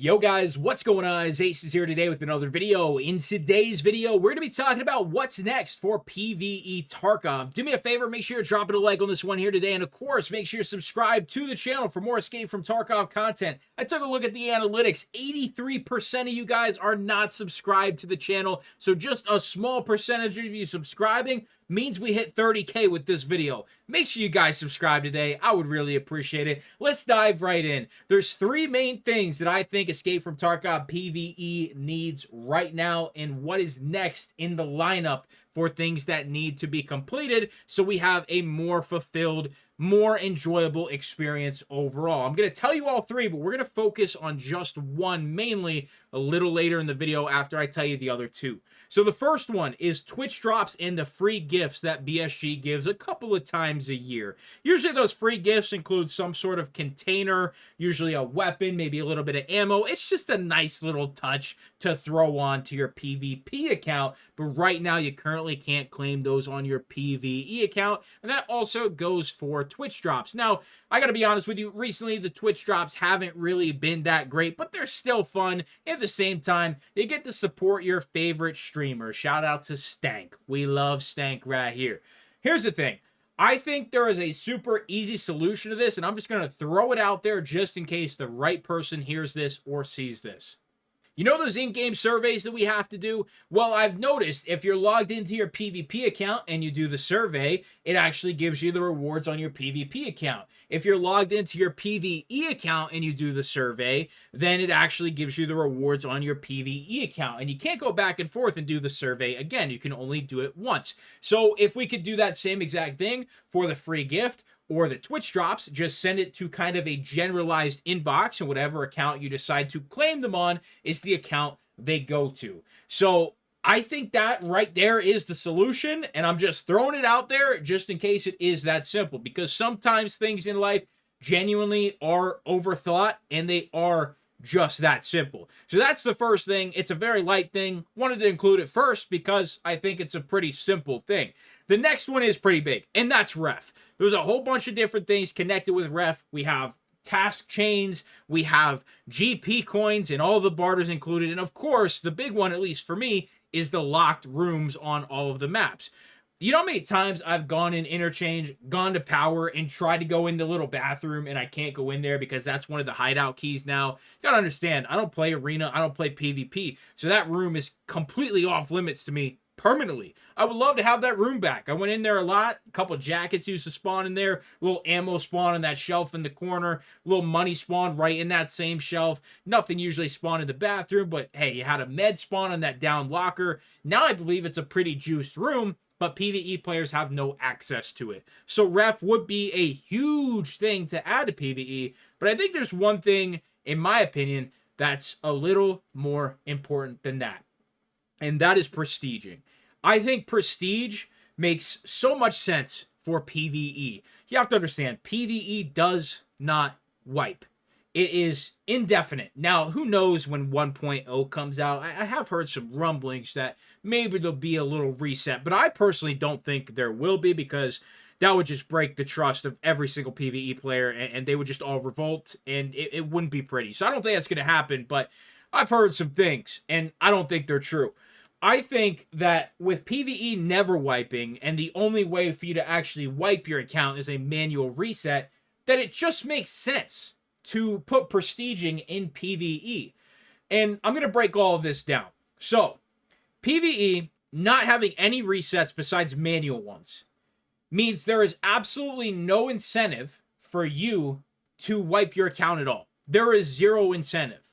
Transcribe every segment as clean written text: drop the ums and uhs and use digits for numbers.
Yo guys, what's going on? Acez here today with another video. In today's video, we're going to be talking about what's next for PvE Tarkov. Do me a favor, make sure you're dropping a like on this one here today, and of course, make sure you're subscribed to the channel for more Escape from Tarkov content. I took a look at the analytics. 83% of you guys are not subscribed to the channel, so just a small percentage of you subscribing means we hit 30K with this video. Make sure you guys subscribe today. I would really appreciate it. Let's dive right in. There's three main things that I think Escape from Tarkov PvE needs right now and what is next in the lineup for things that need to be completed so we have a more fulfilled, more enjoyable experience overall. I'm going to tell you all three, but we're going to focus on just one mainly a little later in the video after I tell you the other two. So the first one is Twitch drops and the free gifts that BSG gives a couple of times a year. Usually those free gifts include some sort of container, usually a weapon, maybe a little bit of ammo. It's just a nice little touch to throw on to your PvP account, but right now you currently can't claim those on your PvE account, and that also goes for Twitch drops. Now, I gotta be honest with you, recently the Twitch drops haven't really been that great, but they're still fun. At the same time, you get to support your favorite streamer. Shout out to Stank. We love Stank right here. Here's the thing. I think there is a super easy solution to this, and I'm just going to throw it out there just in case the right person hears this or sees this. You know those in-game surveys that we have to do? Well, I've noticed if you're logged into your PvP account and you do the survey, it actually gives you the rewards on your PvP account. If you're logged into your PvE account and you do the survey, then it actually gives you the rewards on your PvE account. And you can't go back and forth and do the survey again. You can only do it once. So if we could do that same exact thing for the free gift, or the Twitch drops, just send it to kind of a generalized inbox, and whatever account you decide to claim them on is the account they go to. So I think that right there is the solution, and I'm just throwing it out there just in case it is that simple, because sometimes things in life genuinely are overthought, and they are just that simple. So that's the first thing. It's a very light thing. Wanted to include it first because I think it's a pretty simple thing. The next one is pretty big, and that's ref. There's a whole bunch of different things connected with ref. We have task chains, we have GP coins, and all the barters included. And of course, the big one, at least for me, is the locked rooms on all of the maps. You know how many times I've gone in interchange, gone to power, and tried to go in the little bathroom, and I can't go in there because that's one of the hideout keys now? You gotta understand, I don't play arena, I don't play PvP, so that room is completely off limits to me permanently. I would love to have that room back. I went in there a lot. A couple jackets used to spawn in there. A little ammo spawn on that shelf in the corner. A little money spawn right in that same shelf. Nothing usually spawned in the bathroom, but hey, you had a med spawn on that down locker. Now I believe it's a pretty juiced room, but PvE players have no access to it. So ref would be a huge thing to add to PvE, but I think there's one thing, in my opinion, that's a little more important than that, and that is prestiging. I think prestige makes so much sense for PvE. You have to understand, PvE does not wipe. It is indefinite. Now, who knows when 1.0 comes out? I have heard some rumblings that maybe there'll be a little reset, but I personally don't think there will be, because that would just break the trust of every single PvE player, and they would just all revolt, and it wouldn't be pretty. So I don't think that's going to happen, but I've heard some things, and I don't think they're true. I think that with PvE never wiping, and the only way for you to actually wipe your account is a manual reset, that it just makes sense to put prestiging in PvE. And I'm going to break all of this down. So, PvE not having any resets besides manual ones means there is absolutely no incentive for you to wipe your account at all. There is zero incentive.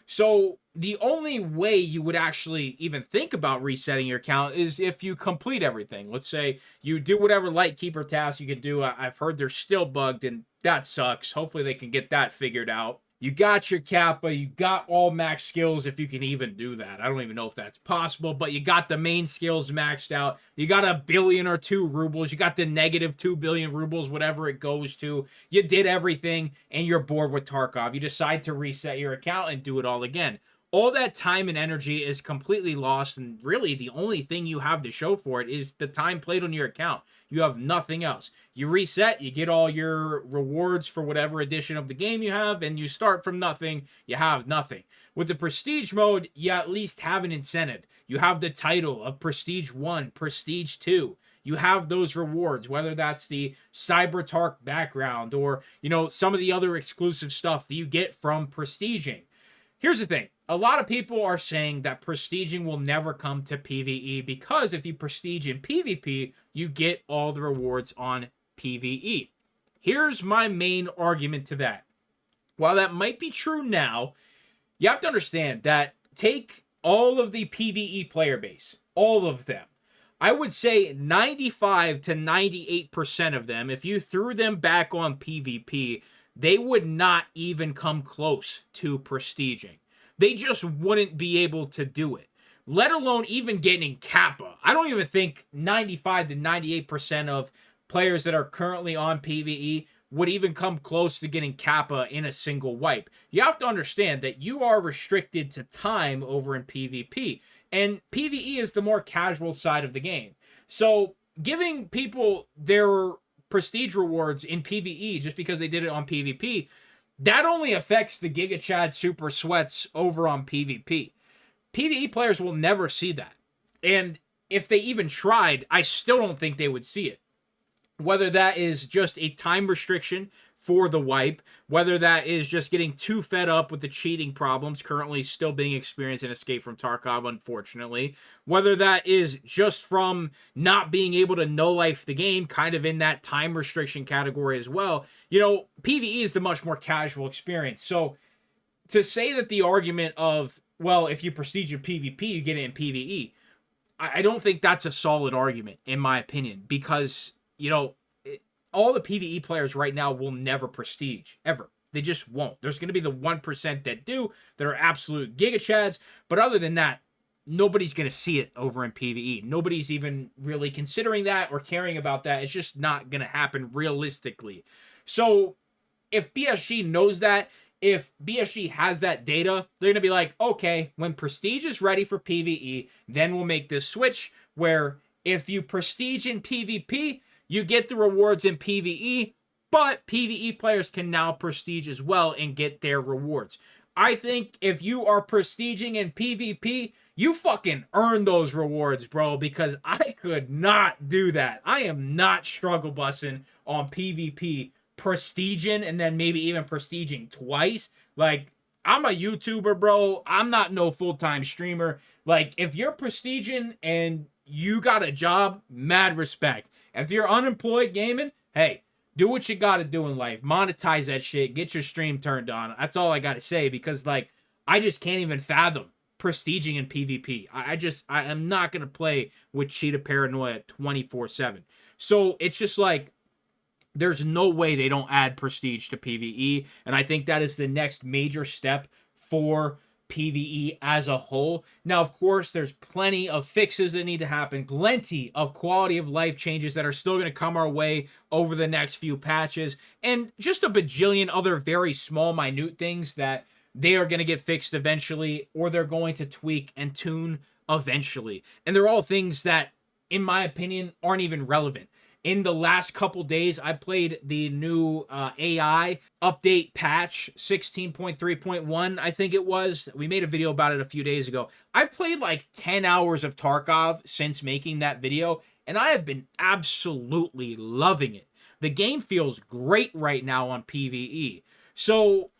So the only way you would actually even think about resetting your account is if you complete everything. Let's say you do whatever Lightkeeper task you can do. I've heard they're still bugged, and that sucks. Hopefully they can get that figured out. You got your Kappa, you got all max skills, if you can even do that. I don't even know if that's possible, but you got the main skills maxed out. You got 1 billion or 2 rubles. You got the negative 2 billion rubles, whatever it goes to. You did everything, and you're bored with Tarkov. You decide to reset your account and do it all again. All that time and energy is completely lost, and really the only thing you have to show for it is the time played on your account. You have nothing else. You reset, you get all your rewards for whatever edition of the game you have, and you start from nothing, you have nothing. With the Prestige mode, you at least have an incentive. You have the title of Prestige 1, Prestige 2. You have those rewards, whether that's the CyberTark background or, some of the other exclusive stuff that you get from prestiging. Here's the thing. A lot of people are saying that prestiging will never come to PvE because if you prestige in PvP, you get all the rewards on PvE. Here's my main argument to that. While that might be true now, you have to understand that take all of the PvE player base, all of them. I would say 95 to 98% of them, if you threw them back on PvP, they would not even come close to prestiging. They just wouldn't be able to do it, let alone even getting Kappa. I don't even think 95 to 98% of players that are currently on PvE would even come close to getting Kappa in a single wipe. You have to understand that you are restricted to time over in PvP, and PvE is the more casual side of the game. So giving people their prestige rewards in PvE just because they did it on PvP, that only affects the Giga Chad Super Sweats over on PvP. PvE players will never see that. And if they even tried, I still don't think they would see it. Whether that is just a time restriction for the wipe, whether that is just getting too fed up with the cheating problems currently still being experienced in Escape from Tarkov, unfortunately, whether that is just from not being able to no-life the game, kind of in that time restriction category as well. PvE is the much more casual experience. So to say that the argument of, well, if you prestige your PvP, you get it in PvE, I don't think that's a solid argument, in my opinion, because all the PvE players right now will never prestige, ever. They just won't. There's going to be the 1% that do, that are absolute Giga Chads, but other than that, nobody's going to see it over in PvE. Nobody's even really considering that or caring about that. It's just not going to happen realistically. So if BSG knows that, if BSG has that data, they're going to be like, okay, when Prestige is ready for PvE, then we'll make this switch where if you prestige in PvP, you get the rewards in PvE, but PvE players can now prestige as well and get their rewards. I think if you are prestiging in PvP, you fucking earn those rewards, bro, because I could not do that. I am not struggle bussing on PvP, prestiging, and then maybe even prestiging twice. Like, I'm a YouTuber, bro. I'm not no full-time streamer. Like, if you're prestiging and you got a job, mad respect. If you're unemployed gaming, hey, do what you got to do in life. Monetize that shit. Get your stream turned on. That's all I got to say because, I just can't even fathom prestiging in PvP. I am not going to play with Cheetah Paranoia 24/7. So it's just there's no way they don't add prestige to PvE. And I think that is the next major step for PvE as a whole. Now, of course, there's plenty of fixes that need to happen, plenty of quality of life changes that are still going to come our way over the next few patches, and just a bajillion other very small, minute things that they are going to get fixed eventually, or they're going to tweak and tune eventually. And they're all things that, in my opinion, aren't even relevant. In the last couple days, I played the new AI update patch 16.3.1, I think it was. We made a video about it a few days ago. I've played 10 hours of Tarkov since making that video, and I have been absolutely loving it. The game feels great right now on PvE. So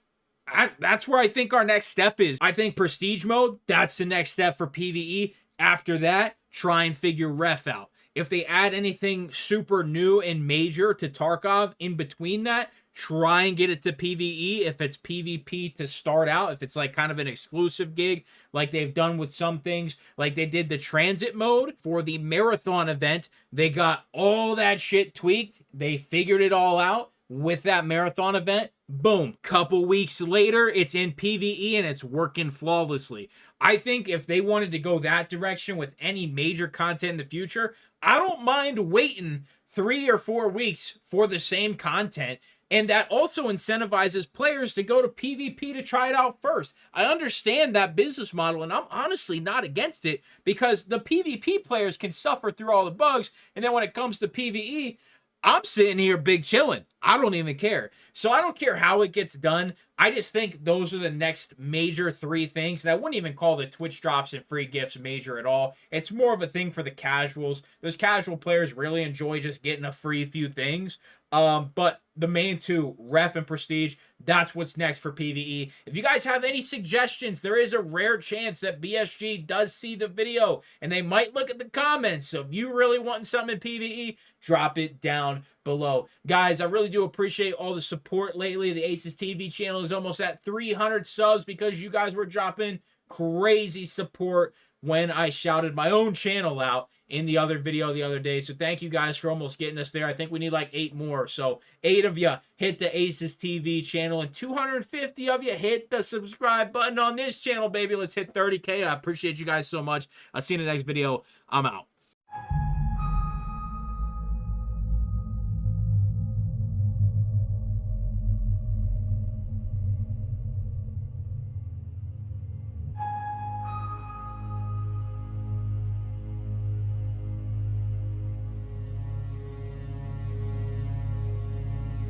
that's where I think our next step is. I think Prestige mode, that's the next step for PvE. After that, try and figure Ref out. If they add anything super new and major to Tarkov in between that, try and get it to PvE. If it's PvP to start out, if it's kind of an exclusive gig, like they've done with some things, like they did the transit mode for the marathon event, they got all that shit tweaked. They figured it all out with that marathon event. Boom, couple weeks later, it's in PvE and it's working flawlessly. I think if they wanted to go that direction with any major content in the future, I don't mind waiting 3 or 4 weeks for the same content And that also incentivizes players to go to PvP to try it out first. I understand that business model, and I'm honestly not against it, because the PvP players can suffer through all the bugs, and then when it comes to PvE, I'm sitting here big chilling. I don't even care. So I don't care how it gets done. I just think those are the next major 3 things. And I wouldn't even call the Twitch drops and free gifts major at all. It's more of a thing for the casuals. Those casual players really enjoy just getting a free few things. But the main 2, ref and prestige, that's what's next for PvE. If you guys have any suggestions, there is a rare chance that BSG does see the video and they might look at the comments. So if you really want something in PvE, drop it down below. Guys, I really do appreciate all the support lately. The Acez TV channel is almost at 300 subs because you guys were dropping crazy support when I shouted my own channel out in the other video the other day. So thank you guys for almost getting us there. I think we need like 8 more. So 8 of you hit the Acez TV channel, and 250 of you hit the subscribe button on this channel, baby. Let's hit 30K. I appreciate you guys so much. I'll see you in the next video. I'm out.